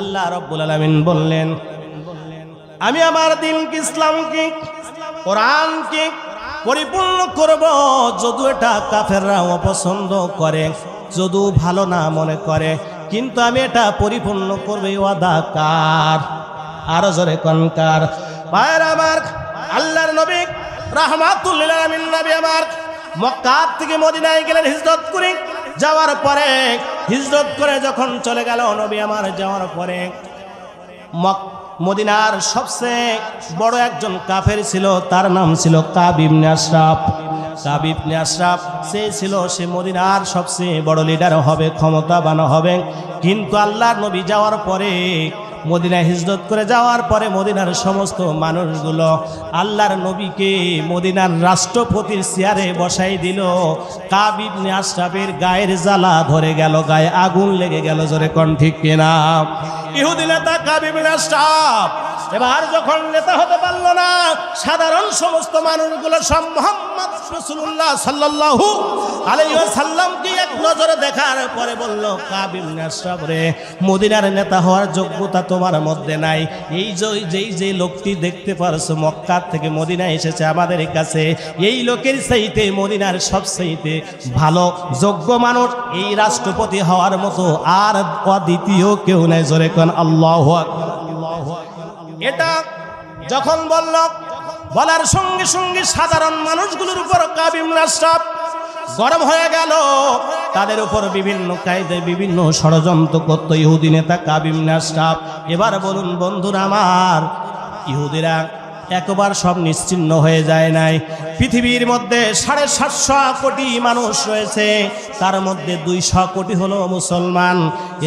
আল্লাহ রাব্বুল আলামিন বললেন, আমি আমার দ্বীনকে ইসলামকে কোরআনকে পরিপূর্ণ করব। যদিও এটা কাফেররা অপছন্দ করে, যদিও ভালো না মনে করে, কিন্তু আমি এটা পরিপূর্ণ করবে ওয়াদা কার? আরো জোরে কনকার? ভাইয়ের আমার, আল্লাহর নবী রাহমাতুল লিল আলামিন নবী আমার মক্কা থেকে মদিনায় গেলেন হিজরত করে। যাওয়ার পরে হিজরত করে যখন চলে গেল নবী আমার, যাওয়ার পরে মদিনার সবচেয়ে বড় একজন কাফের ছিল, তার নাম ছিল কাব ইবনে আশরাফ। কাব ইবনে আশরাফ সে মদিনার সবচেয়ে বড় লিডার হবে, ক্ষমতাবান হবে। কিন্তু আল্লাহর নবী যাওয়ার পরে, মদিনায় হিজরত করে যাওয়ার পরে মদিনার সমস্ত মানুষগুলো আল্লাহর নবীকে মদিনার রাষ্ট্রপতির চেয়ারে বসাই দিল। কাব ইবনে আশরাফের গায়ের জ্বালা ধরে গেল, গায়ে আগুন লেগে গেল। জোরে কোন ঠিক কিনা? ইহুদি নেতা কাব ইবনে আশরাফ এবার যখন নেতা হতে পারল না, সাধারণ সমস্ত মানুষগুলো সব মুহাম্মদ রাসূলুল্লাহ সাল্লাল্লাহু আলাইহি ওয়াসাল্লামকে এক নজরে দেখার পরে বলল, কাব ইবনে আশরাফ রে, মদিনার নেতা হওয়ার যোগ্যতা তোমার মধ্যে নাই। যেই লোকটি দেখতে পারছো মক্কা থেকে মদিনায় এসেছে আমাদের কাছে, এই লোকের চাইতে মদিনার সবচাইতে ভালো যোগ্য মানুষ এই রাষ্ট্রপতি হওয়ার মতো আর অদ্বিতীয় কেউ নাই। জোরে কোন আল্লাহু আকবার। এটা যখন বলার সঙ্গে সঙ্গে সাধারণ মানুষগুলোর উপর কাব ইবনে আশরাফ গরম হয়ে গেল। তাদের উপর বিভিন্ন কায়দায় বিভিন্ন ষড়যন্ত্র করত ইহুদি নেতা কাব ইবনে আশরাফ। এবার বলুন বন্ধুরা আমার, ইহুদিরা একবার সব নিশ্চিহ্ন হয়ে যায় নাই। পৃথিবীর মধ্যে 750 কোটি মানুষ রয়েছে, তার মধ্যে 200 কোটি হলো মুসলমান।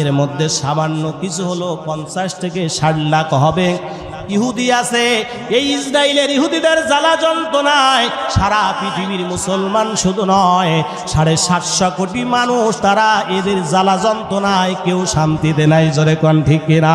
এর মধ্যে সামান্য কিছু হলো 50 থেকে 60 লাখ হবে ইহুদি আছে। এই ইসরায়েলের ইহুদিদের জ্বালা যন্ত্রণায় সারা পৃথিবীর মুসলমান শুধু নয়, 750 কোটি মানুষ তারা এদের জ্বালা যন্ত্রণায় কেউ শান্তিতে নাই। জোরে কোন ঠিক কিনা?